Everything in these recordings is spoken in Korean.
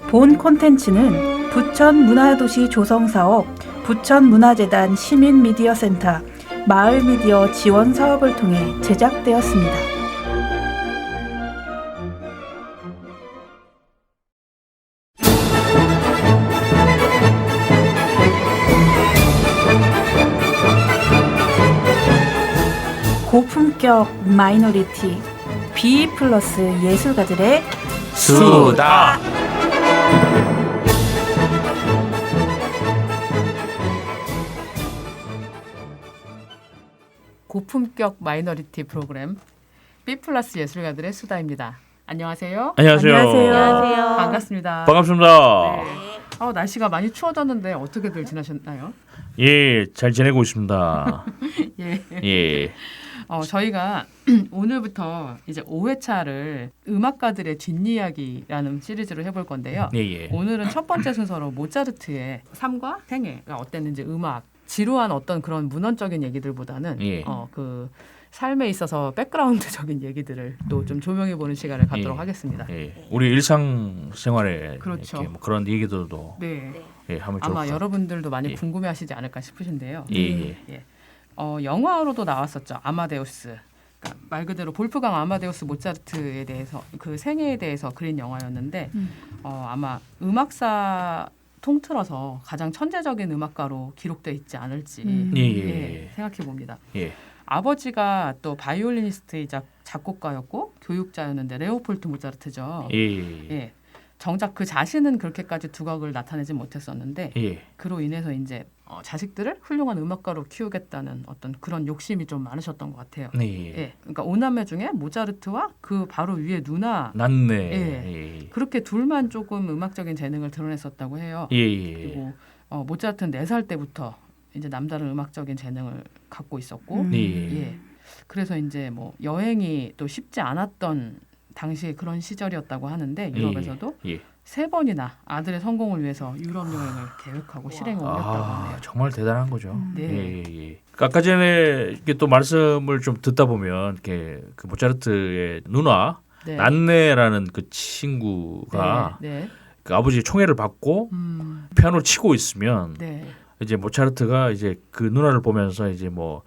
본 콘텐츠는 부천문화도시 조성사업, 부천문화재단 시민미디어센터, 마을미디어 지원 사업을 통해 제작되었습니다. 고품격 마이너리티 B 플러스 예술가들의 수다. 고품격 마이너리티 프로그램 B 플러스 예술가들의 수다입니다. 안녕하세요. 안녕하세요. 안녕하세요. 반갑습니다. 반갑습니다. 네. 날씨가 많이 추워졌는데 어떻게들 지나셨나요? 예, 잘 지내고 있습니다. 예. 예. 저희가 오늘부터 이제 5회차를 음악가들의 뒷이야기라는 시리즈로 해볼 건데요. 예, 예. 오늘은 첫 번째 순서로 모차르트의 삶과 생애가 어땠는지 음악, 지루한 어떤 그런 문헌적인 얘기들보다는 예. 그 삶에 있어서 백그라운드적인 얘기들을 또 좀 조명해 보는 시간을 갖도록 예. 하겠습니다. 예. 우리 일상생활에 그렇죠. 이렇게 뭐 그런 얘기들도 네. 예, 하면 좋을 것 아마 같아요. 여러분들도 많이 예. 궁금해하시지 않을까 싶으신데요. 예, 예. 영화로도 나왔었죠. 아마데우스. 그러니까 말 그대로 볼프강 아마데우스 모차르트에 대해서 그 생애에 대해서 그린 영화였는데 아마 음악사 통틀어서 가장 천재적인 음악가로 기록돼 있지 않을지 예. 생각해 봅니다. 예. 아버지가 또 바이올리니스트이자 작곡가였고 교육자였는데 레오폴트 모차르트죠. 예. 예. 정작 그 자신은 그렇게까지 두각을 나타내지 못했었는데 예. 그로 인해서 이제 자식들을 훌륭한 음악가로 키우겠다는 어떤 그런 욕심이 좀 많으셨던 것 같아요. 네. 예. 그러니까 오남매 중에 모차르트와 그 바로 위에 누나 낫네. 예. 그렇게 둘만 조금 음악적인 재능을 드러냈었다고 해요. 예. 그리고 모차르트는 4살 때부터 이제 남다른 음악적인 재능을 갖고 있었고, 예. 예. 그래서 이제 뭐 여행이 또 쉽지 않았던 당시에 그런 시절이었다고 하는데 유럽에서도 예. 3번이나 아들의 성공을 위해서 유럽 여행을 계획하고 실행에 올렸다고 하네요. 정말 대단한 거죠. 네. 예. 아까 전에 이렇게 또 말씀을 좀 듣다 보면 이렇게 그 모차르트의 누나 네. 난네라는 그 친구가 네. 그 아버지의 총애를 받고 피아노를 치고 있으면 네. 이제 모차르트가 이제 그 누나를 보면서 이제 뭐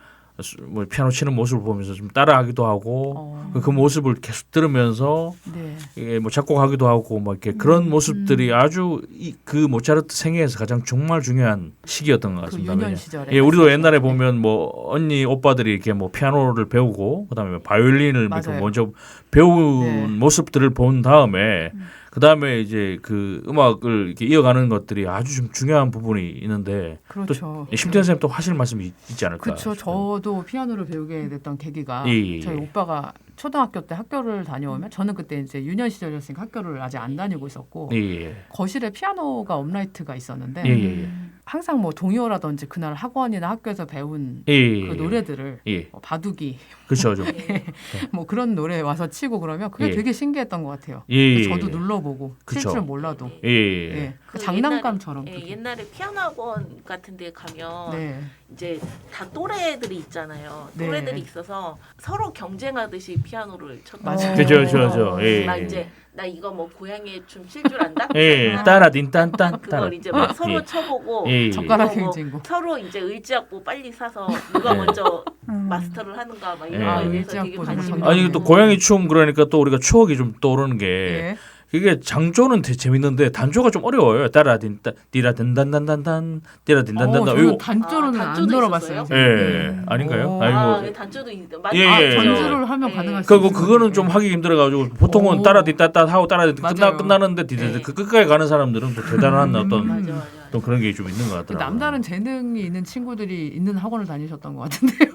피아노 치는 모습을 보면서 좀 따라하기도 하고 그 모습을 계속 들으면서 네. 이게 뭐 작곡하기도 하고 막 이렇게 그런 모습들이 아주 그 모차르트 생애에서 가장 정말 중요한 시기였던 것 그 같습니다. 유년 시절에. 예, 우리도 옛날에 보면 뭐 언니 오빠들이 이렇게 뭐 피아노를 배우고 그다음에 바이올린을 이렇게 맞아요. 먼저 배운 네. 모습들을 본 다음에 그다음에 이제 그 음악을 이렇게 이어가는 것들이 아주 좀 중요한 부분이 있는데 그렇죠. 심태현 선생님 또 하실 말씀이 있지 않을까? 그렇죠. 저도 피아노를 배우게 됐던 계기가 예. 저희 오빠가 초등학교 때 학교를 다녀오면 저는 그때 이제 유년 시절이었으니까 학교를 아직 안 다니고 있었고 예. 거실에 피아노가 업라이트가 있었는데 예. 항상 뭐 동요라든지 그날 학원이나 학교에서 배운 예. 그 노래들을 예. 바둑이 그렇죠. 좀. 뭐 그런 노래 와서 치고 그러면 그게 예. 되게 신기했던 것 같아요. 예. 저도 눌러보고 칠 그쵸. 줄 몰라도 예. 예. 그 그 장난감처럼 옛날에, 그게. 옛날에 피아노 학원 같은 데 가면 네. 이제 다 또래들이 있잖아요. 네. 또래들이 있어서 서로 경쟁하듯이 피아노를 쳤던 맞아요. 그죠. 예. 나 이제 나 이거 뭐 고양이의 춤 칠 줄 안다. 예. 그러면 따라딘 딴딴 따라. 그걸 이제 막 서로 예. 쳐보고 예. 젓가락 그거 뭐 행진고. 서로 이제 의지악보 빨리 사서 누가 예. 먼저 마스터를 하는가 막 이런 예. 거에 대해서 되게 의지악보 관심이 정말 아니 또 고양이 춤 그러니까 또 우리가 추억이 좀 떠오르는 게 예. 그게 장조는 되게 재밌는데 단조가 좀 어려워요. 따라딘 띠라딘단단단단 띠라딘단단단. 저는 단조로는 아, 안 단조도 들어봤어요. 있었어요? 예. 아닌가요? 오. 아니 아, 뭐 단조도 있는데 예, 아, 예. 전주를 하면 예. 가능할 수 그거 있어요. 그거는 좀 하기 힘들어가지고 보통은 오. 따라딘따따 하고 따라딘 맞아요. 끝나는데 디디디 네. 그 끝까지 가는 사람들은 또 대단한 어떤 맞아. 또 그런 게 좀 있는 것 그 같더라고요. 남다른 재능이 있는 친구들이 있는 학원을 다니셨던 것 같은데요.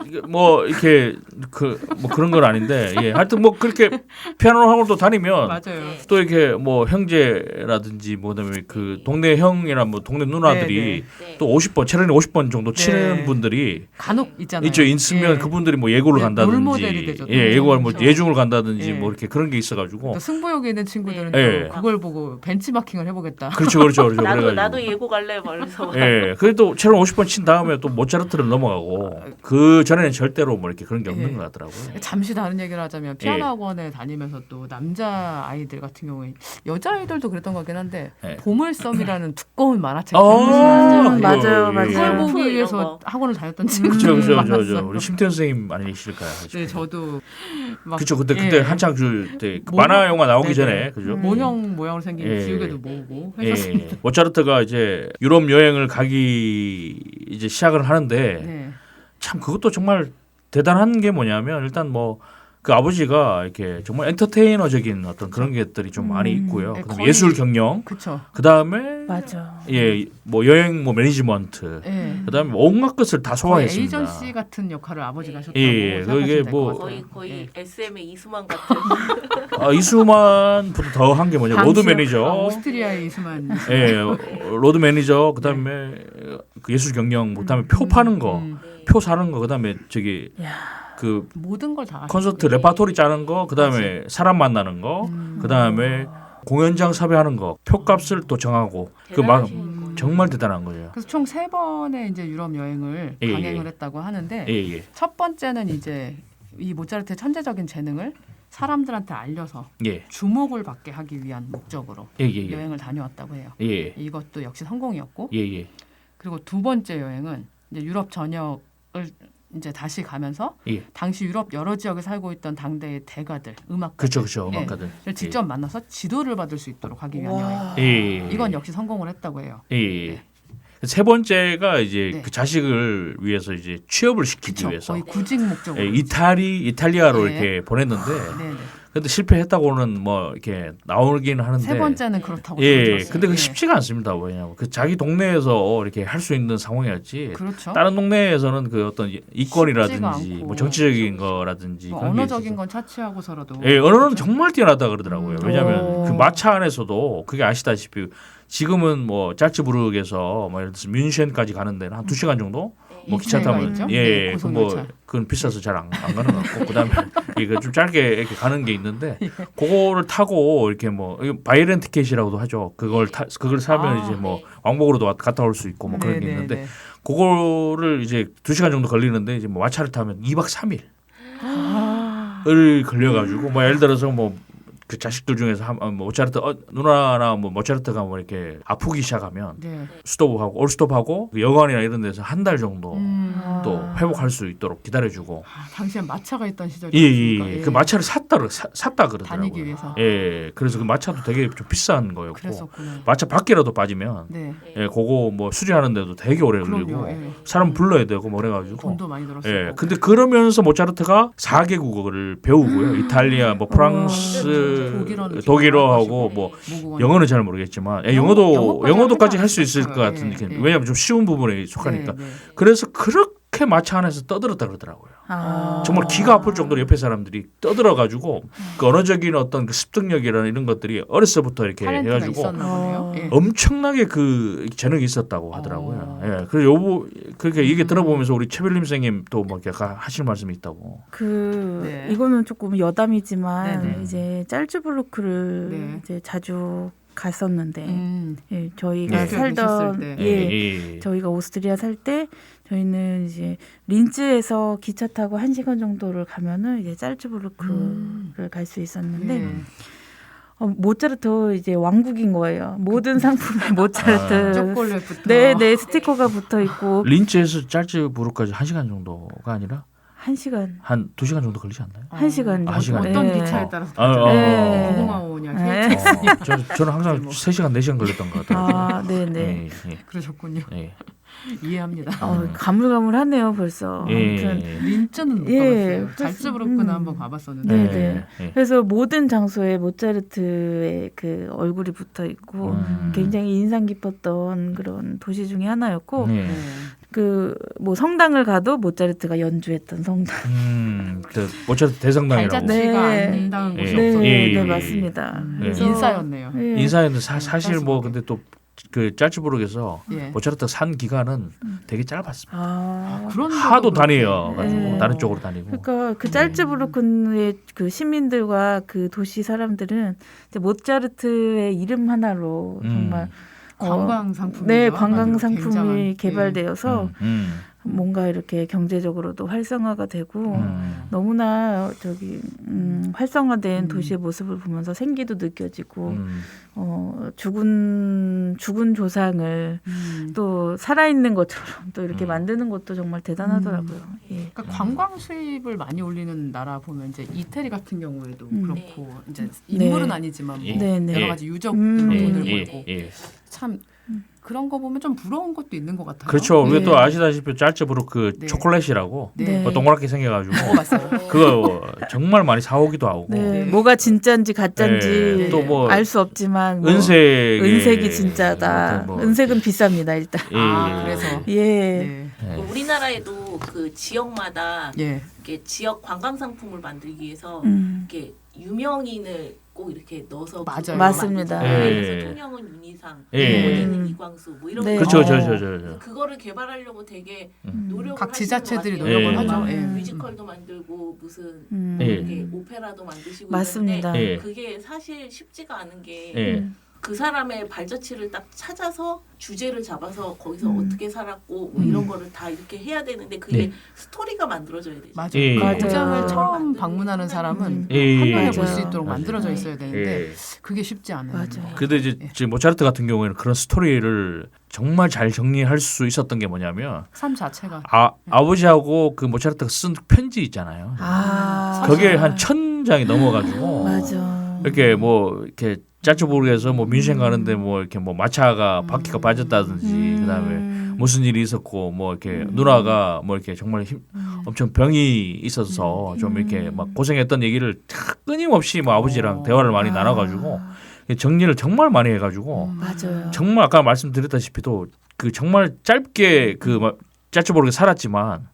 이게 뭐 이렇게 그 뭐 그런 건 아닌데 예 하여튼 뭐 그렇게 피아노 학원도 다니면 맞아요. 네. 또 이렇게 뭐 형제라든지 뭐 그다음에 그 동네 형이나 뭐 동네 누나들이 네. 또 50번 체력이 50번 정도 치는 네. 분들이 간혹 있잖아요. 있으면 예. 그분들이 뭐 예고를 네, 간다든지 롤모델이 되죠. 예 예고 뭐 그렇죠. 예중을 간다든지 예. 뭐 이렇게 그런 게 있어가지고 또 승부욕이 있는 친구들은 네. 또 그걸 보고 벤치마킹을 해보겠다. 그렇죠. 나도 해가지고. 나도 예고 갈래 말해서. 예, 그래도 체력 50번 친 다음에 또 모차르트를 넘어가고 그 전에는 절대로 뭐 이렇게 그런 게 없는 예. 것 같더라고요. 잠시 다른 얘기를 하자면 피아노 학원에 다니면서 또 남자 아이들 같은 경우에 여자 아이들도 그랬던 것 같긴 한데 네. 보물섬이라는 두꺼운 만화책 맞아요, 이거, 맞아요. 예. 그걸 보기 이런 위해서 거. 학원을 다녔던 그죠, 친구들이 그죠, 많았어요. 저 우리 심태현 선생님 아니실까요? 네, 저도 막 그쵸, 그때 예. 한창 그때 그 모형- 만화 영화 나오기 네네. 전에 그죠? 모형으로 생긴 예. 지우개도 모으고 예, 했었습니다. 모차르트가 이제 유럽 여행을 가기 이제 시작을 하는데 네. 참 그것도 정말 대단한 게 뭐냐면 일단 뭐 그 아버지가 이렇게 정말 엔터테이너적인 어떤 그런 것들이 좀 많이 있고요. 네, 그다음에 거의- 예술 경영, 그쵸. 그다음에 맞아. 예, 뭐 여행 뭐 매니지먼트, 예. 그다음에 뭐 온갖 것을 다 거의 소화했습니다. 에이전시 같은 역할을 아버지가 하셨다고 예, 예. 생각하시면 그게 될것 뭐- 같아요. 거의 예. SM의 이수만 같은. 이수만보다 더 한 게 뭐냐? 로드 당시요. 매니저, 오스트리아의 이수만 예, 로드 매니저, 그다음에 그 예술 경영, 그다음에 표 파는 거, 표 사는 거, 그다음에 저기 그 모든 걸 다 콘서트 레파토리 짜는 거, 그다음에 사람 만나는 거, 그다음에 공연장 섭외하는 거, 표값을 또 정하고 그 막 대단하신 거예요. 정말 대단한 거예요. 그래서 총 3번의 이제 유럽 여행을 예, 강행을 예. 했다고 하는데 예, 예, 첫 번째는 이제 이 모차르트의 천재적인 재능을 사람들한테 알려서 예, 주목을 받게 하기 위한 목적으로 예, 예, 예, 여행을 다녀왔다고 해요. 예, 이것도 역시 성공이었고 예, 예, 그리고 두 번째 여행은 이제 유럽 전역을 이제 다시 가면서 예. 당시 유럽 여러 지역에 살고 있던 당대의 대가들, 음악가들 그렇죠, 그렇죠, 예. 음악가들. 를 직접 만나서 지도를 받을 수 있도록 하기 위한 여행. 예, 예, 예. 이건 역시 성공을 했다고 해요. 예, 예. 세 번째가 이제 네. 그 자식을 위해서 이제 취업을 시키기 그쵸? 위해서 거의 구직 목적으로. 예, 이탈리아로 네. 이렇게 보냈는데 네네. 근데 실패했다고는 뭐 이렇게 나오긴 하는데 세 번째는 그렇다고 예, 들었어요. 근데 그 예. 쉽지가 않습니다. 왜냐하면 그 자기 동네에서 이렇게 할 수 있는 상황이었지. 그렇죠. 다른 동네에서는 그 어떤 쉽지가 이권이라든지 않고. 뭐 정치적인 거라든지 뭐 그런 게 언어적인 있어서. 건 차치하고서라도. 예, 언어는 그렇죠. 정말 뛰어나다 그러더라고요. 왜냐하면 오. 그 마차 안에서도 그게 아시다시피 지금은 뭐 짤츠부르크에서 뭐 예를 들어서 뮌헨까지 가는 데는 한 2시간 정도 뭐 기차 기차가 타면 있죠? 예, 네, 그뭐 고속열차. 그건 비싸서 잘 안 가는 것 같고 그다음에 이거 좀 짧게 이렇게 가는 게 있는데 예. 그거를 타고 이렇게 뭐 이거 바이렌 티켓이라고도 하죠. 그걸 사면 아, 이제 뭐 네. 왕복으로도 갔다 올 수 있고 뭐 그런 게 네네네. 있는데 그거를 이제 2시간 정도 걸리는데 이제 뭐 마차를 타면 2박 3일을 걸려가지고 뭐 예를 들어서 뭐 그 자식들 중에서 뭐 모차르트 누나나 뭐 모차르트가 뭐 이렇게 아프기 시작하면 네. 스톱하고 올스톱하고 그 여관이나 이런 데서 한 달 정도 또 아. 회복할 수 있도록 기다려주고 아, 당시엔 마차가 있던 시절이 예. 그 마차를 샀다 그러더라고요. 다니기 위해서. 예, 그래서 그 마차도 되게 좀 비싼 거였고 그랬었구나. 마차 밖이라도 빠지면 네. 예, 그거 뭐 수리하는데도 되게 오래 걸리고 그러게요. 예. 사람 불러야 되고 뭐 그래가지고 돈도 많이 들었을 예, 거고. 근데 그러면서 모차르트가 4개국어를 배우고요. 이탈리아, 뭐 프랑스, 독일어하고 뭐 영어는 잘 모르겠지만 예, 영어도까지 할 수 있을 것 같은 느낌. 왜냐하면 좀 쉬운 부분에 속하니까. 네, 네. 그래서 그렇게 마차 안에서 떠들었다 그러더라고요. 아. 정말 기가 아플 정도로 옆에 사람들이 떠들어가지고 그 언어적인 어떤 그 습득력이라는 이런 것들이 어렸을부터 이렇게 탤런트가 해가지고 있었나 보네요. 예. 엄청나게 그 재능이 있었다고 하더라고요. 예, 그래서 그렇게 얘기 들어보면서 우리 최별림 선생님 또 뭐 이렇게 하실 말씀이 있다고. 네. 이거는 조금 여담이지만 네네. 이제 짤츠부르크를 네. 이제 자주 갔었는데 예, 저희가 네. 살던 때. 예, 저희가 오스트리아 살 때 저희는 이제 린츠에서 기차 타고 1시간 정도를 가면은 이제 짤츠부르크를 갈 수 있었는데 네. 모차르트 이제 왕국인 거예요. 모든 상품에 모차르트 초콜릿부터. 네 스티커가 붙어 있고 린츠에서 짤츠부르크까지 1시간 정도가 아니라 1시간 한 2시간 정도 걸리지 않나요? 1시간 한 시간. 어떤 네. 기차에 따라서 네. 고공항오냐 네. KTX냐 저는 항상 3시간, 4시간 걸렸던 것 같아요. 아, 네네. 예, 예, 그러셨군요. 예. 이해합니다. 가물가물하네요 벌써. 예, 아무튼 예. 린츠는 못 예, 가봤어요. 잘츠부르크는 음. 한번 가봤었는데. 네, 예, 네. 예. 그래서 모든 장소에 모차르트의 그 얼굴이 붙어 있고 굉장히 인상 깊었던 그런 도시 중에 하나였고 예. 네. 그 뭐 성당을 가도 모차르트가 연주했던 성당. 그 모차르트 대성당이라고. 발자취가 네. 안 닿은 곳이 네, 없어요. 예, 네 예, 맞습니다. 예. 그래서- 인싸였네요. 예. 인사했는데 사실 뭐 근데 또 그 짤츠부르크에서 예. 모차르트 산 기간은 되게 짧았습니다. 아, 그런데도 하도 그렇게- 다녀요. 가지고 네. 다른 쪽으로 다니고. 그러니까 그 짤츠부르크의 그 시민들과 그 도시 사람들은 이제 모차르트의 이름 하나로 정말 관광 상품이 네, 관광 상품이 개발되어서 음. 뭔가 이렇게 경제적으로도 활성화가 되고 너무나 활성화된 도시의 모습을 보면서 생기도 느껴지고 죽은 조상을 또 살아있는 것처럼 또 이렇게 만드는 것도 정말 대단하더라고요. 예. 그러니까 관광 수입을 많이 올리는 나라 보면 이제 이태리 같은 경우에도 그렇고 이제 인물은 아니지만 뭐 네, 네. 여러 가지 유적으로 돈을 예, 벌고 예. 참 그런 거 보면 좀 부러운 것도 있는 것 같아요. 그렇죠. 우리가 네. 또 아시다시피 짤츠부르 그 네. 초콜릿이라고 네. 동그랗게 생겨가지고 먹어봤어요. 그거 정말 많이 사오기도 하고 네, 뭐가 진짜인지 가짜인지 네, 또 뭐 알 수 없지만 뭐 은색이 진짜다. 뭐 은색은 비쌉니다 일단. 예. 아 그래서 예. 네. 네. 우리나라에도 그 지역마다 예. 이렇게 지역 관광 상품을 만들기 위해서 이렇게 유명인을 꼭 이렇게 넣어서 맞아요. 그걸 맞습니다. 만들어요. 예. 그래서 통영은 윤희상, 예. 어디는 이광수 뭐 이런 네. 거. 그렇죠, 그래서 그거를 개발하려고 되게 노력을 각 하시는 지자체들이 것 같아요. 노력을 예. 하죠. 예. 뮤지컬도 만들고 무슨 예. 이렇게 오페라도 만드시고 맞습니다. 있는데 예. 그게 사실 쉽지가 않은 게 예. 그 사람의 발자취를 딱 찾아서 주제를 잡아서 거기서 어떻게 살았고 뭐 이런 거를 다 이렇게 해야 되는데 그게 네. 스토리가 만들어져야 되죠. 맞아요. 예. 그 맞아요. 고장을 처음 방문하는 사람은 예. 한 번에 맞아요. 볼 수 있도록 맞아요. 만들어져 있어야 되는데 예. 그게 쉽지 않아요. 맞아요. 근데 이제 지금 모차르트 같은 경우에는 그런 스토리를 정말 잘 정리할 수 있었던 게 뭐냐면 삶 자체가 아버지하고 그 모차르트가 쓴 편지 있잖아요. 아, 거기에 한 1000장이 넘어가지고 맞아. 이렇게 뭐 이렇게 짜츠부르에서 뭐 뮌헨 가는데 뭐 이렇게 뭐 마차가 바퀴가 빠졌다든지 그다음에 무슨 일이 있었고 뭐 이렇게 누나가 뭐 이렇게 정말 엄청 병이 있어서 좀 이렇게 막 고생했던 얘기를 끊임없이 뭐 아버지랑 대화를 많이 나눠가지고 정리를 정말 많이 해가지고 맞아요. 정말 아까 말씀드렸다시피도 그 정말 짧게 그 짜츠부르게 살았지만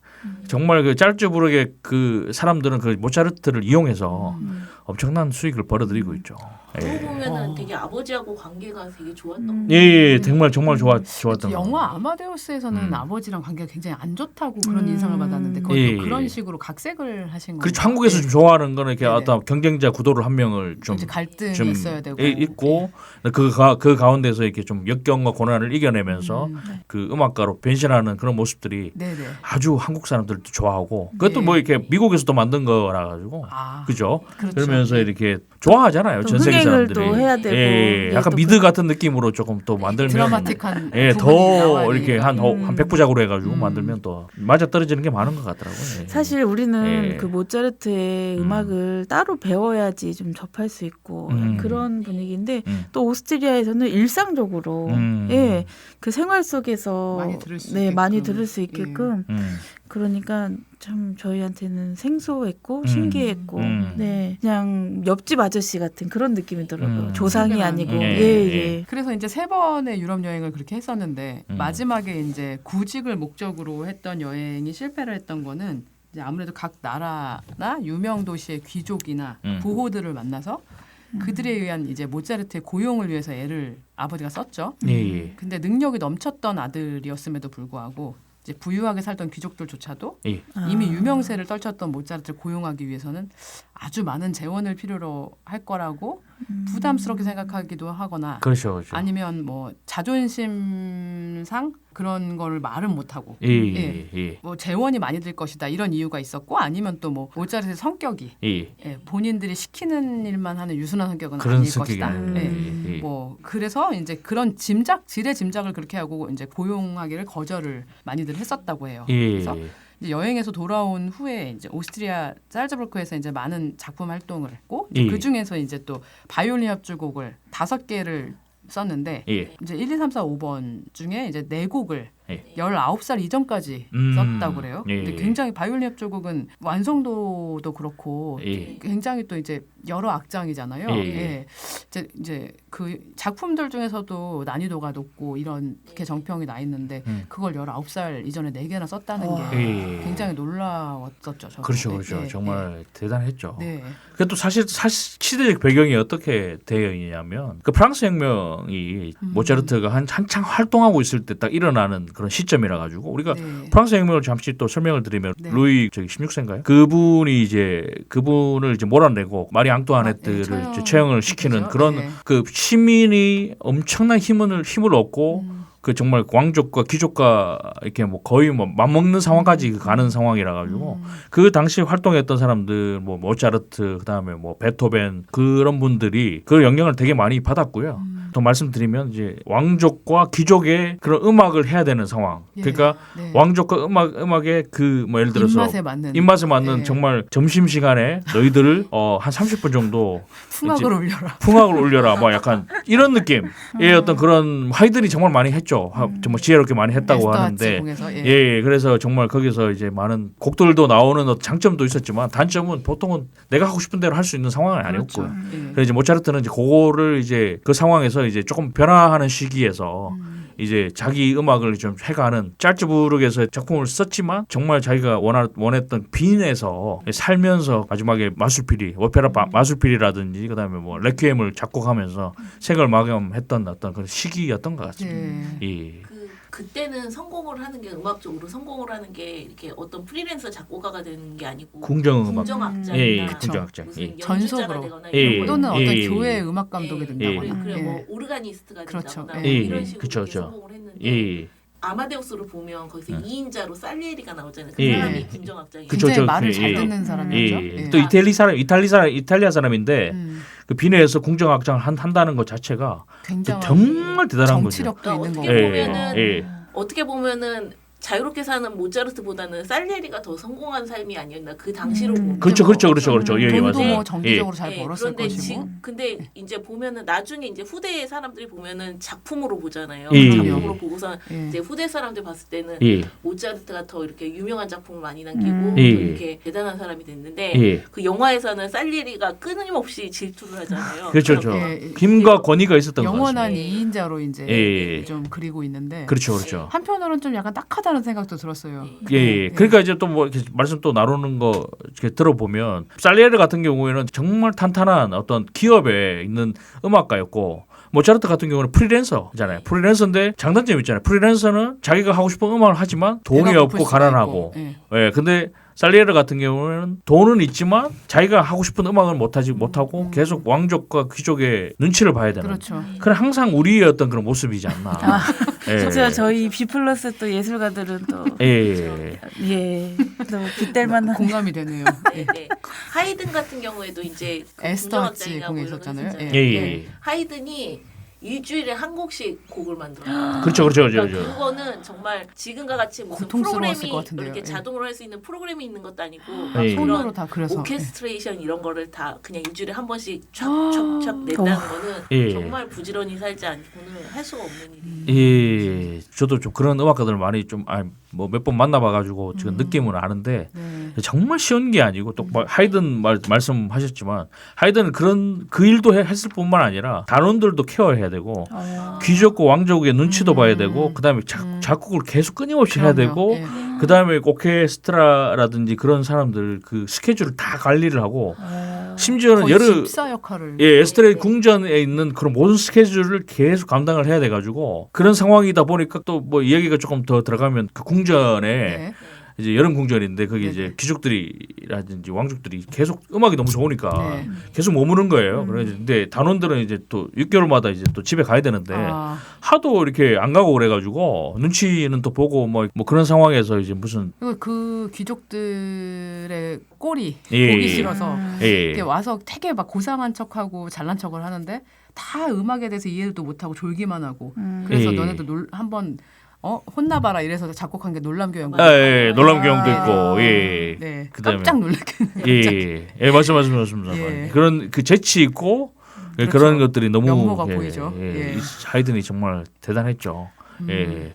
정말 그 짤츠부르게 그 사람들은 그 모차르트를 이용해서 엄청난 수익을 벌어들이고 있죠. 그러고 예. 보면은 되게 아버지하고 관계가 되게 좋았던 거. 예, 정말 좋았던 거. 영화 아마데우스에서는 아버지랑 관계가 굉장히 안 좋다고 그런 인상을 받았는데 예. 거의 그런 식으로 각색을 하신 거예요. 그렇죠. 한국에서 좀 좋아하는 거는 이렇게 네네. 어떤 경쟁자 구도를 한 명을 좀 이제 갈등이 좀 있어야 되고 있고 그 가운데서 이렇게 좀 역경과 고난을 이겨내면서 그 음악가로 변신하는 그런 모습들이 네네. 아주 한국 사람들도 좋아하고 그것도 네. 뭐 이렇게 미국에서도 만든 거라 가지고 아, 그죠? 그렇죠. 그러면서 네. 이렇게 좋아하잖아요. 또 전 세계 흥행을 사람들이. 또 해야 되고 예, 이게 약간 또 미드 같은 느낌으로 조금 또 만들면 드라마틱한 예, 부분이 나와야 더 이렇게 되니까. 한 백부작으로 해가지고 만들면 또 맞아 떨어지는 게 많은 것 같더라고요. 예. 사실 우리는 예. 그 모차르트의 음악을 따로 배워야지 좀 접할 수 있고 그런 분위기인데 또 오스트리아에서는 일상적으로 예, 그 생활 속에서 많이 들을 수 네, 있게끔. 많이 들을 수 있게끔 그러니까 참 저희한테는 생소했고 신기했고 네, 그냥 옆집 아저씨 같은 그런 느낌이 들어요. 조상이 생각나는. 아니고 예, 예. 그래서 이제 3번의 유럽 여행을 그렇게 했었는데 마지막에 이제 구직을 목적으로 했던 여행이 실패를 했던 거는 이제 아무래도 각 나라나 유명 도시의 귀족이나 부호들을 만나서 그들에 의한 이제 모차르트의 고용을 위해서 애를 아버지가 썼죠. 예, 예. 근데 능력이 넘쳤던 아들이었음에도 불구하고 이제 부유하게 살던 귀족들조차도 예. 이미 유명세를 떨쳤던 모차르트를 고용하기 위해서는 아주 많은 재원을 필요로 할 거라고 부담스럽게 생각하기도 하거나 그렇죠, 그렇죠. 아니면 뭐 자존심상 그런 거를 말은 못하고 예, 예, 예. 뭐 재원이 많이 들 것이다 이런 이유가 있었고 아니면 또 뭐 모차르트의 성격이 예. 본인들이 시키는 일만 하는 유순한 성격은 그런 아닐 성격이 것이다. 아니에요. 예. 예, 예. 뭐 그래서 이제 그런 지레 짐작을 그렇게 하고 이제 고용하기를 거절을 많이들 했었다고 해요. 예. 그래서 이제 여행에서 돌아온 후에 이제 오스트리아 살츠부르크에서 이제 많은 작품 활동을 했고 예. 그 중에서 이제 또 바이올린 협주곡을 5개를 썼는데 예. 이제 1, 2, 3, 4, 5번 중에 이제 4곡을 예. 19살 이전까지 썼다고 그래요. 예. 근데 굉장히 바이올린 협주곡은 완성도도 그렇고 예. 굉장히 또 이제 여러 악장이잖아요. 예. 예. 이제 그 작품들 중에서도 난이도가 높고 이렇게 정평이 나 있는데 그걸 19살 이전에 4개나 썼다는 게 예. 굉장히 놀라웠었죠. 저도. 그렇죠, 그렇죠. 예, 정말 대단했죠. 네. 그또 사실 시대적 배경이 어떻게 되어 있냐면 그 프랑스 혁명이 모차르트가 한창 활동하고 있을 때 딱 일어나는 그런 시점이라 가지고 우리가 네. 프랑스 혁명을 잠시 또 설명을 드리면 네. 루이 16세인가요? 그분을 이제 몰아내고 마리 앙뚜아네트를 이제 처형을 시키는 그렇죠? 그런 네. 그 시민이 엄청난 힘을 얻고 그 정말 왕족과 귀족과 이렇게 뭐 거의 뭐 맞먹는 상황까지 가는 상황이라 가지고 그 당시 활동했던 사람들 뭐 모차르트 그다음에 뭐 베토벤 그런 분들이 그 영향을 되게 많이 받았고요. 더 말씀드리면 이제 왕족과 귀족의 그런 음악을 해야 되는 상황. 예. 그러니까 네. 왕족과 음악의 그 뭐 예를 들어서 입맛에 맞는 맞는 예. 정말 점심 시간에 너희들을 한 30분 정도 풍악을 올려라. 풍악을 울려라 뭐 약간 이런 느낌의 어떤 그런 하이든이 정말 많이 했죠. 정말 지혜롭게 많이 했다고 하는데 공에서, 예. 예, 그래서 정말 거기서 이제 많은 곡들도 나오는 어떤 장점도 있었지만 단점은 보통은 내가 하고 싶은 대로 할 수 있는 상황은 아니었고요. 그렇죠. 예. 그래서 이제 모차르트는 이제 그거를 이제 그 상황에서 이제 조금 변화하는 시기에서 이제 자기 음악을 좀 해가는 짤츠부르크에서 작품을 썼지만 정말 자기가 원했던 빈에서 살면서 마지막에 마술피리, 오페라 마술피리라든지 그다음에 뭐 레퀴엠을 작곡하면서 생을 마감했던 어떤 그런 시기였던 것 같습니다. 예. 그때는 성공을 하는 게 음악적으로 성공을 하는 게 이렇게 어떤 프리랜서 작곡가가 되는 게 아니고 궁정음악. 궁정악자나 예, 그쵸. 궁정악자. 무슨 예. 연주자가 전속으로. 되거나 예. 이런 또는 거는 어떤 예. 교회 음악 감독이 된다거나. 그래 예. 뭐 오르가니스트가 그렇죠. 된다거나 예. 뭐 이런 식으로 그쵸, 이렇게 그쵸. 성공을 했는데 예. 아마데우스를 보면 거기서 2인자로 살리에리가 나오잖아요. 그 예. 사람이 궁정악자예요. 그쵸, 굉장히 저, 말을 예. 잘 듣는 사람이었죠. 예. 예. 또 이탈리아 사람인데 그 비내에서 궁정악장을 한다는 것 자체가 굉장히 정말 대단한 거죠. 정치력도 있는 거고. 어떻게 보면은 예. 어떻게 보면은 자유롭게 사는 모차르트보다는 살리에리가 더 성공한 삶이 아니었나 그 당시로 보면. 그렇죠. 예, 예, 돈도 맞아요. 뭐 정기적으로 잘 예, 벌었을 그런데 것이고. 근데 이제 보면은 나중에 이제 후대의 사람들이 보면은 작품으로 보잖아요. 예. 작품으로 보고서 예. 이제 후대 사람들 봤을 때는 예. 모차르트가 더 이렇게 유명한 작품을 많이 남기고 예. 또 이렇게 대단한 사람이 됐는데 예. 그 영화에서는 살리에리가 끊임없이 질투를 하잖아요. 그렇죠. 예. 힘과 권위가 있었던 것 영원한 같습니다. 2인자로 이제 예. 좀 그리고 있는데 그렇죠. 그렇죠. 한편으로는 좀 약간 딱하다는 생각도 들었어요. 예, 예. 그러니까 이제 또 뭐 이렇게 말씀 또 나누는 거 이렇게 들어보면 살리에리 같은 경우에는 정말 탄탄한 어떤 기업에 있는 음악가였고 모차르트 같은 경우는 프리랜서잖아요. 프리랜서인데 장단점이 있잖아요. 프리랜서는 자기가 하고 싶은 음악을 하지만 돈이 배가 없고 고플 수가 가난하고. 있고. 예. 예. 근데 살리에르 같은 경우는 돈은 있지만 자기가 하고 싶은 음악을 못하고 계속 왕족과 귀족의 눈치를 봐야 되는. 그렇죠. 그런 항상 우리의 어떤 그런 모습이지 않나. 예. 진짜 저희 B 플러스 또 예술가들은 또 예. 예, 또 빗댈만한 공감이 되네요. 네, 네. 하이든 같은 경우에도 이제 그 에스터 하츠 궁정악장이라고 공에 이런 거 있었잖아요. 있었잖아요. 예, 예. 네. 하이든이 일주일에 한 곡씩 곡을 만들어요. 그렇죠. 그러니까 그거는 정말 지금과 같이 무슨 고통스러웠을 프로그램이 것 같은데요. 이렇게 예. 자동으로 할 수 있는 프로그램이 있는 것도 아니고 예. 손으로 이런 다 그려서. 오케스트레이션 이런 거를 다 그냥 일주일에 한 번씩 촥촥촥 낸다는 거는 예. 정말 부지런히 살지 않고는 할 수가 없는 일이에요. 예. 저도 좀 그런 음악가들을 많이 좀 뭐 몇 번 만나봐가지고 지금 느낌은 아는데 네. 정말 쉬운 게 아니고 또 하이든 말씀하셨지만 하이든은 그런 그 일도 했을 뿐만 아니라 단원들도 케어해야 되고 귀족과 왕족의 눈치도 봐야 되고 그다음에 작곡을 계속 끊임없이 해야 되고 예. 그다음에 오케스트라라든지 그런 사람들 그 스케줄을 다 관리를 하고 심지어는 거의 여러 집사 역할을. 예, 에스트레이 궁전에 있는 그런 모든 스케줄을 계속 감당을 해야 돼가지고 그런 상황이다 보니까 또 뭐 이야기가 조금 더 들어가면 그 궁전에 네. 이제 여름 궁전인데 거기 네네. 이제 귀족들이라든지 왕족들이 계속 음악이 너무 좋으니까 네. 계속 머무는 거예요. 그런데 단원들은 이제 또 6개월마다 이제 또 집에 가야 되는데 하도 이렇게 안 가고 그래가지고 눈치는 또 보고 뭐 그런 상황에서 이제 무슨 그리고 그 귀족들의 꼴이 예. 보기 싫어서 예. 이렇게 와서 되게 막 고상한 척하고 잘난 척을 하는데 다 음악에 대해서 이해도 못하고 졸기만 하고 그래서 예. 너네도 한번 혼나봐라 이래서 작곡한 게 놀람교영. 예, 놀람교영도 있고 예. 네, 그다음에 깜짝 놀랐겠네요. 예, 맞습니다. 예. 그런 그 재치 있고 그렇죠. 그런 것들이 너무 면모가 보이죠. 예. 이 하이든이 정말 대단했죠. 예,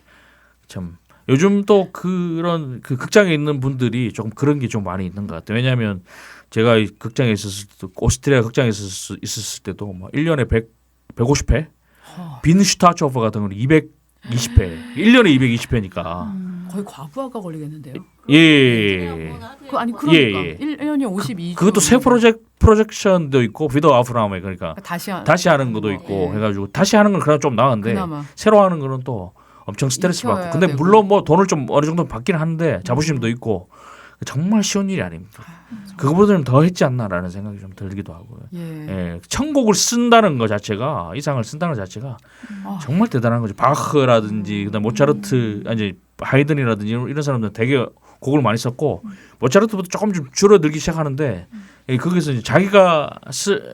참 요즘 또 그런 그 극장에 있는 분들이 조금 그런 게 좀 많이 있는 것 같아요. 왜냐하면 제가 이 극장에 있었을 때 오스트리아 극장에 있었을 때도 뭐 1년에 150회, 빈 슈타츠호프 같은 경우는 220회, 1년에 220회니까. 거의 과부하가 걸리겠는데요. 예. 그러니까 예. 1년이 52주. 그것도 새 프로젝션도 있고 비더 아프라메 그러니까 다시 하는 것도 있고 예. 해가지고 다시 하는 건 그나마 좀 나은데 그나마. 새로 하는 거는 또 엄청 스트레스 익혀야 받고. 근데 되고. 물론 뭐 돈을 좀 어느 정도 받긴 하는데 자부심도 있고 정말 쉬운 일이 아닙니다. 그거보다는 더 했지 않나라는 생각이 좀 들기도 하고요. 예, 천곡을 쓴다는 것 자체가 이상을 쓴다는 것 자체가 정말 대단한 거죠. 바흐라든지 그다음 모차르트 아니 하이든이라든지 이런 사람들은 되게 곡을 많이 썼고 모차르트부터 조금 좀 줄어들기 시작하는데 예, 거기서 이제 자기가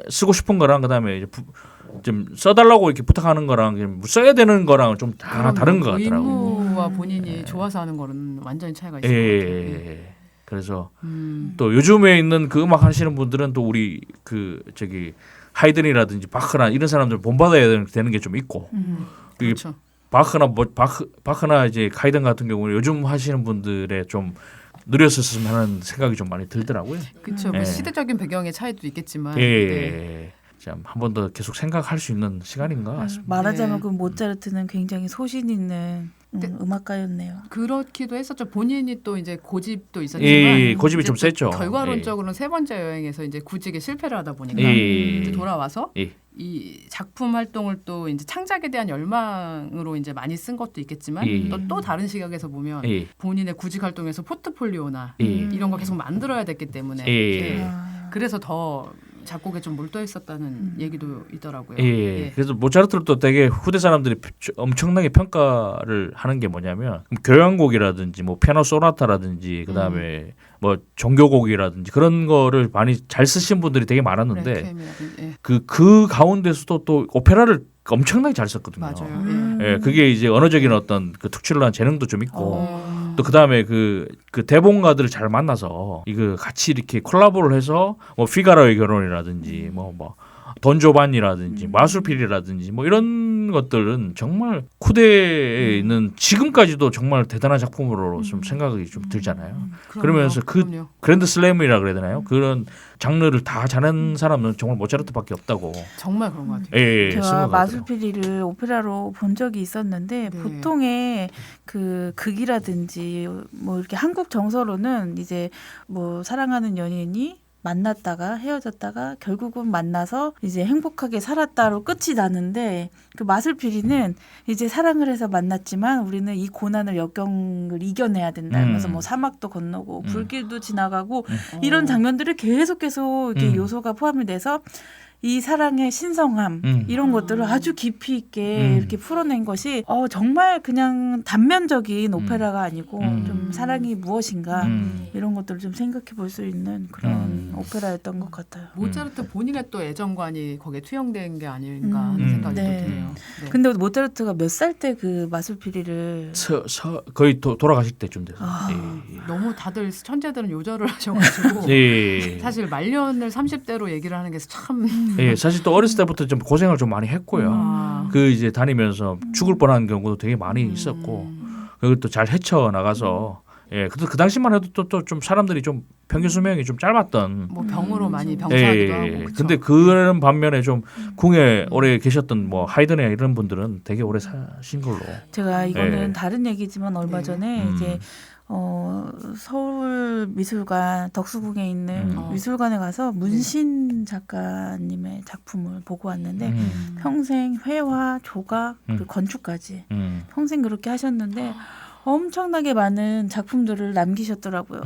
쓰고 싶은 거랑 그다음에 이제 좀 써달라고 이렇게 부탁하는 거랑 좀 써야 되는 거랑 좀 다 다른 것 같더라고. 의무와 본인이 좋아서 하는 거는 완전히 차이가 있을 예, 것 같아요. 예. 그래서 또 요즘에 있는 그 음악 하시는 분들은 또 우리 그 저기 하이든이라든지 바흐나 이런 사람들 본받아야 되는 게 좀 있고 그게 그렇죠. 바흐나 이제 하이든 같은 경우는 요즘 하시는 분들의 좀 느렸었으면 하는 생각이 좀 많이 들더라고요. 그렇죠. 예. 시대적인 배경의 차이도 있겠지만 예. 네. 참 한 번 더 계속 생각할 수 있는 시간인 것 같습니다. 말하자면 네. 그 모차르트는 굉장히 소신 있는 음악가였네요. 그렇기도 했었죠. 본인이 또 이제 고집도 있었지만 예, 고집이 이제 좀 또 셌죠. 결과론적으로는 세 번째 여행에서 이제 구직에 실패를 하다 보니까 예. 이제 돌아와서 예. 이 작품 활동을 또 이제 창작에 대한 열망으로 이제 많이 쓴 것도 있겠지만 예. 또 다른 시각에서 보면 예. 본인의 구직 활동에서 포트폴리오나 예. 이런 거 계속 만들어야 됐기 때문에 예. 예. 그래서 더 작곡에 좀 몰두해 있었다는 얘기도 있더라고요. 예. 그래서 모차르트를 또 되게 후대 사람들이 엄청나게 평가를 하는 게 뭐냐면 교향곡이라든지 뭐 피아노 소나타라든지 그다음에 뭐 종교곡이라든지 그런 거를 많이 잘 쓰신 분들이 되게 많았는데 레퀴엠이라든지, 예. 그 가운데서도 또 오페라를 엄청나게 잘 썼거든요. 맞아요. 예. 예, 그게 이제 언어적인 어떤 그 특출난 재능도 좀 있고 어. 또 그다음에 그 대본가들을 잘 만나서 이거 같이 이렇게 콜라보를 해서 뭐 피가로의 결혼이라든지 뭐 돈조반니라든지 마술필이라든지 뭐 이런 것들은 정말 쿠데에 있는 지금까지도 정말 대단한 작품으로 좀 생각이 좀 들잖아요. 그러면서 그 그럼요. 그랜드 슬램이라 그래야 되나요? 그런 장르를 다 잘하는 사람은 정말 모차르트밖에 없다고. 정말 그런 것 같아요. 예, 제가 생각하더라고요. 마술피리를 오페라로 본 적이 있었는데 네. 보통의 그 극이라든지 뭐 이렇게 한국 정서로는 이제 뭐 사랑하는 연인이 만났다가 헤어졌다가 결국은 만나서 이제 행복하게 살았다로 끝이 나는데 그 마술피리는 이제 사랑을 해서 만났지만 우리는 이 고난을 역경을 이겨내야 된다 하면서 뭐 사막도 건너고 불길도 지나가고 이런 장면들이 계속 이렇게 요소가 포함이 돼서 이 사랑의 신성함 이런 것들을 아주 깊이 있게 이렇게 풀어낸 것이 정말 그냥 단면적인 오페라가 아니고 좀 사랑이 무엇인가 이런 것들을 좀 생각해 볼 수 있는 그런 오페라였던 것 같아요. 모차르트 본인의 또 애정관이 거기에 투영된 게 아닌가 하는 생각이 또 네. 드네요. 네. 근데 모차르트가 몇 살 때 그 마술피리를 거의 돌아가실 때쯤 돼서. 너무 다들 천재들은 요절을 하셔가지고 예. 사실 말년을 30대로 얘기를 하는 게 참 예, 사실 또 어렸을 때부터 좀 고생을 좀 많이 했고요. 그 이제 다니면서 죽을 뻔한 경우도 되게 많이 있었고, 그걸 또 잘 헤쳐 나가서, 예, 그 당시만 해도 또 좀 사람들이 좀 평균 수명이 좀 짧았던. 뭐 병으로 많이 병사하기도 하고. 그쵸? 근데 그런 반면에 좀 궁에 오래 계셨던 뭐 하이든이나 이런 분들은 되게 오래 사신 걸로. 제가 이거는 예. 다른 얘기지만 얼마 전에 이제 서울 미술관 덕수궁에 있는 미술관에 가서 문신 작가님의 작품을 보고 왔는데 평생 회화, 조각, 그리고 건축까지 평생 그렇게 하셨는데 엄청나게 많은 작품들을 남기셨더라고요.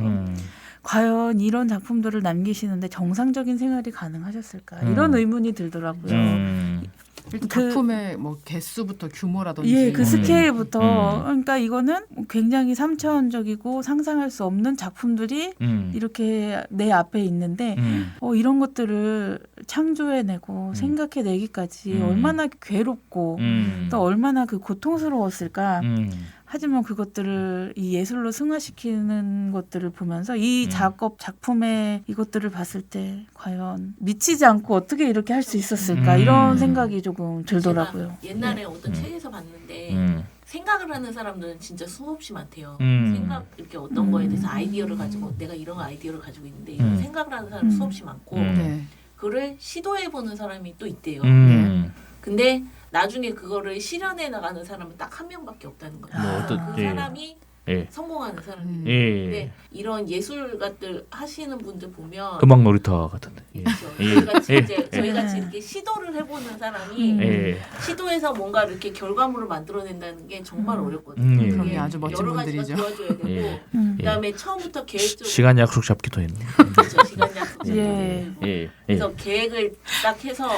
과연 이런 작품들을 남기시는데 정상적인 생활이 가능하셨을까? 이런 의문이 들더라고요. 일단 작품의 뭐 개수부터 규모라든지 예, 그 스케일부터 그러니까 이거는 굉장히 3차원적이고 상상할 수 없는 작품들이 이렇게 내 앞에 있는데 이런 것들을 창조해내고 생각해내기까지 얼마나 괴롭고 또 얼마나 그 고통스러웠을까. 하지만 그것들을 이 예술로 승화시키는 것들을 보면서 이 작품의 이것들을 봤을 때 과연 미치지 않고 어떻게 이렇게 할 수 있었을까 이런 생각이 조금 들더라고요. 옛날에 어떤 책에서 봤는데 생각을 하는 사람들은 진짜 수없이 많대요. 생각 이렇게 어떤 거에 대해서 아이디어를 가지고 내가 이런 아이디어를 가지고 있는데 이런 생각을 하는 사람 수없이 많고 네. 그거를 시도해 보는 사람이 또 있대요. 근데 나중에 그거를 실현해 나가는 사람은 딱 한 명밖에 없다는 거예요. 뭐 어떤- 그 예. 사람이 성공하는 사람이. 예. 근데 이런 예술가들 하시는 분들 보면 음악 놀이터 같은데. 그렇죠. 저희같이 이제 저희같이 예. 이렇게 이렇게 시도를 해보는 사람이 예. 시도해서 뭔가 이렇게 결과물을 만들어낸다는 게 정말 어렵거든요. 예. 그럼요. 아주 멋진 여러 가지가 분들이죠. 도와줘야 되고 예. 그다음에 처음부터 계획적으로 시간 약속 잡기도 했네. 그렇죠. 시간 약속. 예. 예. 그래서 계획을 딱 해서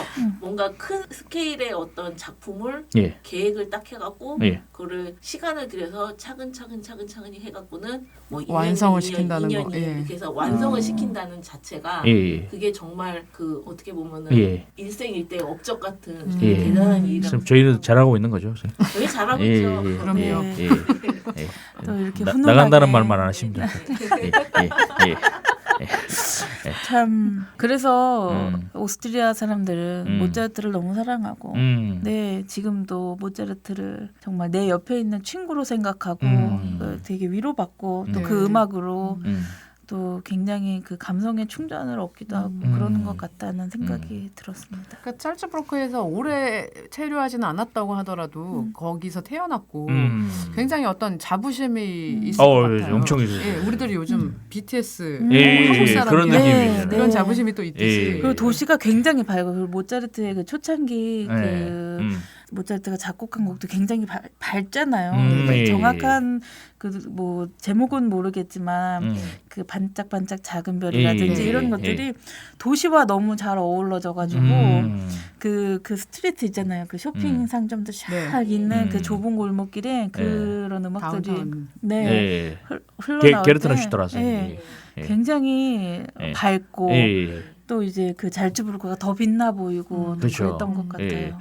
뭔가 큰 스케일의 어떤 작품을 예. 계획을 딱 해갖고 예. 그거를 시간을 들여서 차근차근히 해갖고는 뭐 2년, 완성을 2년, 시킨다는 2년, 거. 2년 예. 이렇게 해서 완성을 시킨다는 자체가 예. 그게 정말 그 어떻게 보면은 예. 일생일대 업적 같은 예. 대단한 일이라고 지금 저희는 잘하고 있는 거죠. 지금. 저희 잘하고 예, 있죠. 예, 그럼요. 예. 예. 예. 또 이렇게 나간다는 훈훈하게. 말만 안 하시면 돼요. 예. 예. 참 그래서 음. 오스트리아 사람들은 모차르트를 너무 사랑하고 네 지금도 모차르트를 정말 내 옆에 있는 친구로 생각하고 되게 위로받고 또 그 음악으로 또 굉장히 그 감성의 충전을 얻기도 하고 그러는 것 같다는 생각이 들었습니다. 그러니까 짤츠브로크에서 오래 체류하지는 않았다고 하더라도 거기서 태어났고 굉장히 어떤 자부심이 있을 것 같아요. 엄청 있어요. 예, 우리들이 요즘 BTS 예, 한국 예, 사람이야. 그런 느낌이잖아요. 네. 그런 자부심이 또 있듯이. 예. 그리고 도시가 굉장히 밝고 그리고 모차르트의 그 초창기 예. 그 모차르트가 작곡한 곡도 굉장히 밝잖아요. 예. 정확한 그 뭐 제목은 모르겠지만 그 반짝반짝 작은 별이라든지 예. 이런 것들이 도시와 너무 잘 어우러져가지고 그 스트리트 있잖아요. 그 쇼핑 상점도 샥 있는 그 좁은 골목길에 그런 음악들이 다운타운. 네 예. 흘러나올 게르트너 때 슈트라서. 예. 예. 굉장히 예. 밝고 예. 또 이제 그 잘츠부르크가 더 빛나 보이고 또 그렇죠. 그랬던 것 같아요. 예.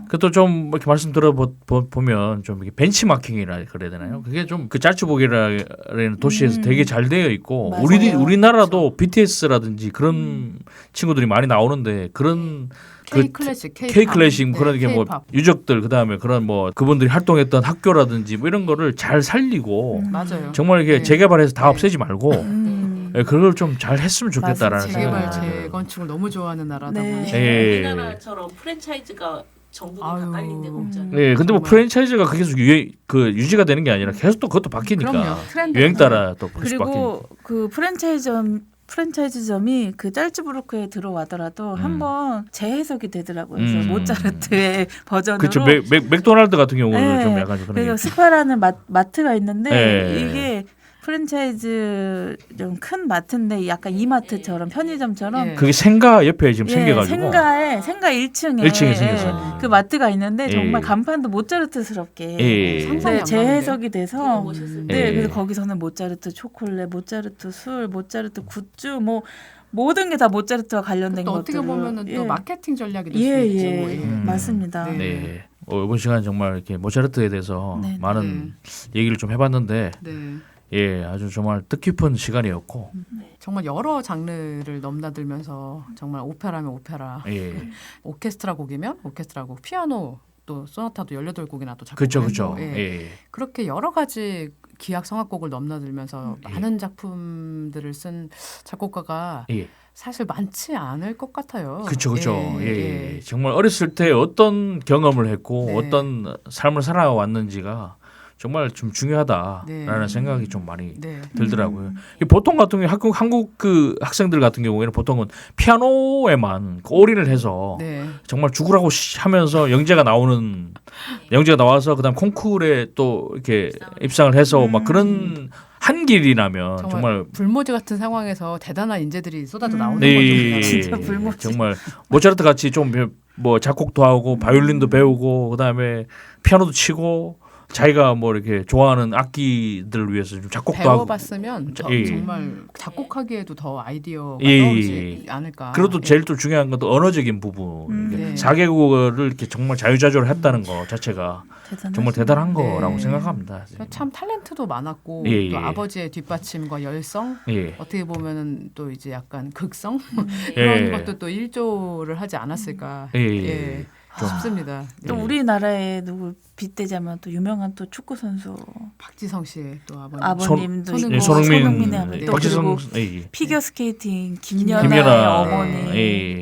그것도 좀 이렇게 말씀 들어보면 좀 이게 벤치마킹이라 그래야 되나요? 그게 좀 그 짤츠보기라는 도시에서 되게 잘 되어 있고 맞아요. 우리나라도 BTS라든지 그런 친구들이 많이 나오는데 그런 K 클래식, K 클래식 네, 그런 게 뭐 K-pop. 유적들 그다음에 그런 뭐 그분들이 활동했던 학교라든지 뭐 이런 거를 잘 살리고 맞아요. 정말 이게 네. 재개발해서 다 네. 없애지 말고 예, 그걸 좀 잘 했으면 좋겠다라는 재개발, 생각이 재건축을 너무 좋아하는 나라다 네. 보니까. 예. 우리나라처럼 프랜차이즈가 전국에 다 아유. 깔린 데가 없잖아요. 네, 근데 뭐 정말. 프랜차이즈가 계속 유지가 되는 게 아니라 계속 또 그것도 바뀌니까 그럼요. 트렌드. 유행 따라 또 계속 그리고 그 프랜차이즈점이 그 짤츠부르크에 들어와더라도 한번 재해석이 되더라고요. 그래서 모차르트의 버전으로. 그렇죠. 맥도날드 같은 경우는 네. 좀 약간 그런 그래서 게 스파라는 마트가 있는데 네. 이게 프랜차이즈 좀 큰 마트인데 약간 이마트처럼 편의점처럼 예. 그게 생가 옆에 지금 생겨가지고 생가 1층에 1층에 생겼어요. 그 마트가 있는데 예. 정말 간판도 모차르트스럽게 예. 상상이 안 재해석이 그거 돼서 보셨을 네, 예. 그래서 거기서는 모차르트 초콜릿, 모차르트 술, 모차르트 굿즈 뭐 모든 게 다 모차르트와 관련된 또 것들. 어떻게 보면은 또 마케팅 전략이 될 수 예, 있죠. 예, 예. 맞습니다. 네. 네. 이번 시간 정말 이렇게 모차르트에 대해서 네. 많은 얘기를 좀 해봤는데 네. 예, 아주 정말 뜻깊은 시간이었고 정말 여러 장르를 넘나들면서 정말 오페라면 오페라, 예, 오케스트라 곡이면 오케스트라 곡, 피아노 또 소나타도 18곡이나 또 그렇죠, 작곡했고 그렇죠. 예. 예, 그렇게 여러 가지 기악 성악곡을 넘나들면서 많은 작품들을 쓴 작곡가가 예. 사실 많지 않을 것 같아요. 그렇죠, 그렇죠. 예, 예, 예. 정말 어렸을 때 어떤 경험을 했고 네. 어떤 삶을 살아왔는지가 정말 좀 중요하다라는 네. 생각이 좀 많이 네. 들더라고요. 보통 같은 경우 한국 그 학생들 같은 경우에는 보통은 피아노에만 올인을 해서 네. 정말 죽으라고 하면서 영재가 나와서 그다음 콩쿠르에 또 이렇게 입상을 해서 막 그런 한 길이라면 정말 불모지 같은 상황에서 대단한 인재들이 쏟아져 나오는 네, 거죠. 진짜 불모지. 정말 모차르트 같이 좀 뭐 작곡도 하고 바이올린도 배우고 그다음에 피아노도 치고 자기가 뭐 이렇게 좋아하는 악기들을 위해서 좀 작곡도 하고 배워봤으면 예. 정말 작곡하기에도 더 아이디어가 예. 떠오르지 않을까. 그래도 예. 제일 또 중요한 건 또 언어적인 부분. 네. 4개국어를 이렇게 정말 자유자재로 했다는 거 자체가 정말 대단한 네. 거라고 생각합니다. 참 탤런트도 많았고 예, 또 예. 아버지의 뒷받침과 열성 예. 어떻게 보면은 또 이제 약간 극성 예. 그런 것도 또 일조를 하지 않았을까 예. 예. 좀. 싶습니다. 또 예. 우리나라에 누구 빗대자면 또 유명한 또 축구 선수 박지성 씨의 또 아버님도 손흥민. 있고 손흥민의 아버지 또 박지성 그리고 예. 피겨 스케이팅 김연아의 김연아. 어머니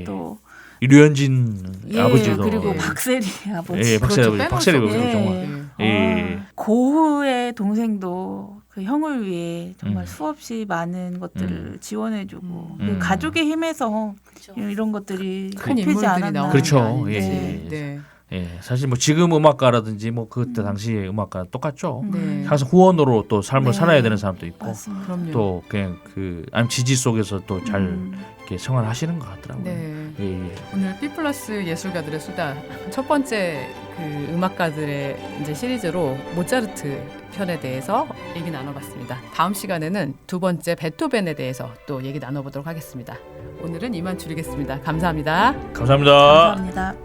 예. 또 류현진 예, 아버지도 그리고 예. 박세리 아버지 예, 박세리 그렇죠. 아버지, 박세리 빼놓을 수 아버지 없죠. 정말 예. 예. 고흐의 동생도 그 형을 위해 정말 수없이 많은 것들을 지원해주고 그 가족의 힘에서 그렇죠. 이런 것들이 큰 꼽히지 인물들이 않았나. 나오는 그렇죠. 게 아닌지. 예. 네. 예, 사실 뭐 지금 음악가라든지 뭐 그때 당시의 음악가 똑같죠. 네. 항상 후원으로 또 삶을 네. 살아야 되는 사람도 있고 맞습니다. 그럼요. 또 그냥 그 아니면 지지 속에서 또 잘 이렇게 생활하시는 것 같더라고요. 네. 예, 예. 오늘 B 플러스 예술가들의 수다 첫 번째 그 음악가들의 이제 시리즈로 모차르트 편에 대해서 얘기 나눠봤습니다. 다음 시간에는 두 번째 베토벤에 대해서 또 얘기 나눠보도록 하겠습니다. 오늘은 이만 줄이겠습니다. 감사합니다. 감사합니다. 감사합니다.